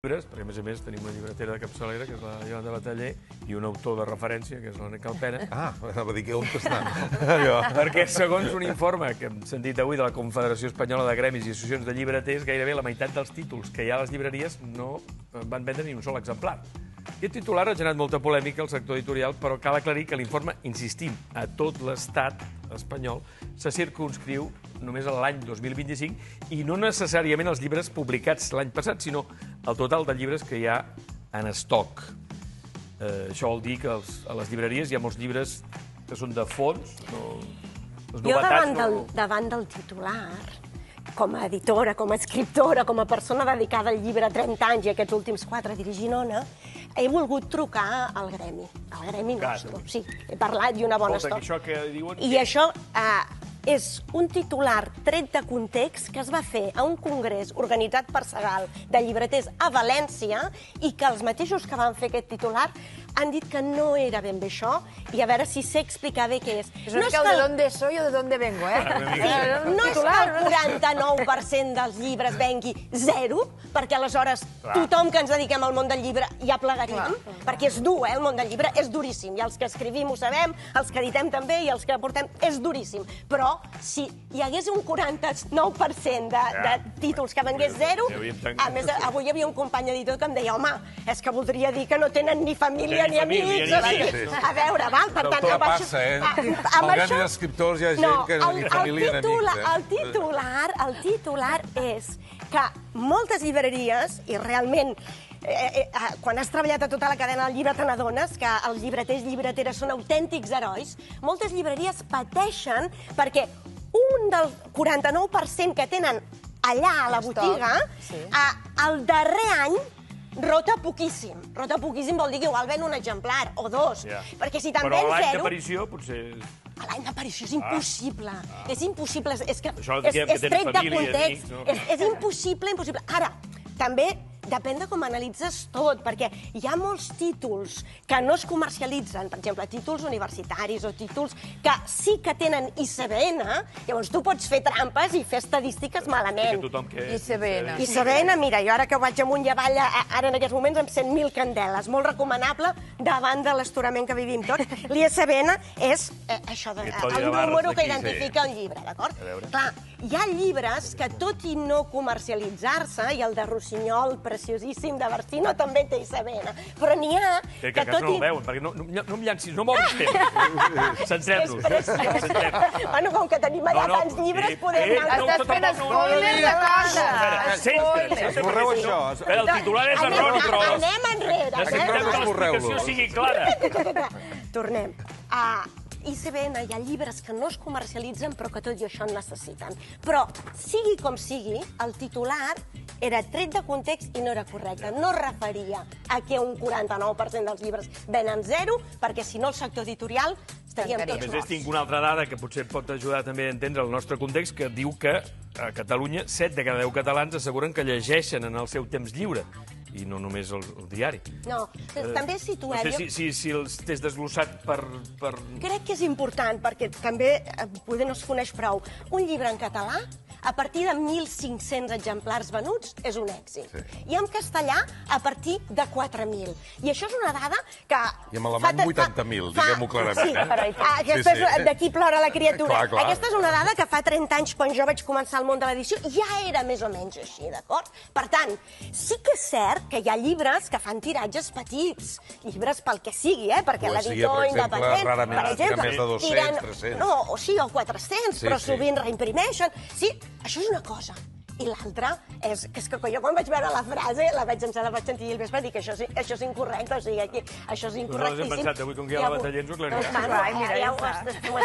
Llibres, perquè a més tenim una llibretera de capçalera, que és la Iolanda Bataller, i un autor de referència, que és l'Enric Calpena. Anava a dir que on està. Perquè segons un informe que hem sentit avui de la Confederació Espanyola de Gremis i Associacions de Llibreters, gairebé la meitat dels títols que hi ha a les llibreries no van vendre ni un sol exemplar. Aquest titular ha generat molta polèmica al sector editorial, però cal aclarir que l'informe, insistim, a tot l'estat espanyol, se circumscriu només a l'any 2025 i no necessàriament els llibres publicats l'any passat, sinó el total de llibres que hi ha en estoc. Això vol dir que a les llibreries hi ha molts llibres que són de fons, les novetats... Jo davant del titular, com a editora, com a escriptora, com a persona dedicada al llibre 30 anys i aquests últims 4 dirigint Ona, he volgut trucar al gremi nostre. Sí, he parlat i una bona estona. Això que diuen... I això és un titular tret de context que es va fer a un congrés organitzat per Segal de llibreters a València i que els mateixos que van fer aquest titular han dit que no era ben bé això i a veure si sé explicar bé què és. No és que el de dónde soy o de dónde vengo, No és que el 49% dels llibres vengui zero, perquè aleshores tothom que ens dediquem al món del llibre ja plegaríem, perquè és dur, el món del llibre és duríssim, i els que escrivim ho sabem, els que editem també i els que portem, és duríssim. Però si hi hagués un 49% de títols que vengués zero, a més, avui hi havia un company editor que em deia, home, és que voldria dir que no tenen ni família ni amics. A veure, va, per tant... Què passa, Al gremi d'escriptors hi ha gent que ni família ni amics. El titular és que moltes llibreries, i realment quan has treballat a tota la cadena del llibre te n'adones que els llibreters i llibreteres són autèntics herois, moltes llibreries pateixen perquè un del 49% que tenen allà a la botiga, el darrer any rota poquíssim. Rota poquíssim vol dir que igual ven un exemplar o dos. Perquè si te'n ven zero... Però l'any d'aparició potser... L'any d'aparició és impossible. És impossible. És tret de context. És impossible, impossible. Ara, també depèn de com analitzes tot, perquè hi ha molts títols que no es comercialitzen, per exemple, títols universitaris o títols que sí que tenen ISBN, llavors tu pots fer trampes i fer estadístiques malament. ISBN, mira, jo ara que vaig amunt i avall, ara en aquests moments amb 100.000 candeles, molt recomanable davant de l'estorament que vivim tots. L'ISBN és això, el número que identifica el llibre, d'acord? Clar, hi ha llibres que tot i no comercialitzar-se, i el de Rossinyol, preciosíssim, de Barcino, també té ISBN. Però n'hi ha que tot i... No ho veuen, perquè no em llancis, no moris temps. Centrem-nos. Bueno, com que tenim allà tants llibres, podem anar... Estàs fent spoilers de casa. Esborreu això. El titular és erroni, però... Anem enrere. Necessitem que l'explicació sigui clara. Tornem. ISBN, hi ha llibres que no es comercialitzen però que tot i això en necessiten. Però, sigui com sigui, el titular era tret de context i no era correcte. No es referia a que un 49% dels llibres venen zero, perquè si no el sector editorial estaríem tots morts. A més, tinc una altra dada que potser pot ajudar també a entendre el nostre context, que diu que a Catalunya 7 de cada 10 catalans asseguren que llegeixen en el seu temps lliure, i no només el diari. No, també situem... No sé si els tens desglossat per... Crec que és important, perquè també poder no es coneix prou. Un llibre en català, a partir de 1.500 exemplars venuts, és un èxit. I en castellà, a partir de 4.000. I això és una dada que... I amb alemany 80.000, diguem-ho clarament. Sí, d'aquí plora la criatura. Aquesta és una dada que fa 30 anys, quan jo vaig començar el món de l'edició, ja era més o menys així, d'acord? Per tant, sí que és cert que hi ha llibres que fan tiratges petits, llibres pel que sigui, perquè l'editor independent, per exemple, més de 200, 300. No, o sí, o 400, però sovint reimprimeixen. Sí, això és una cosa. I l'altra és que jo quan vaig veure la frase, la vaig sentir al vespre, dic que això és incorrecte, o sigui, això és incorrectíssim. Nosaltres hem pensat avui, com que hi ha la Bataller, ens ho aclarirà. Mira, ja ho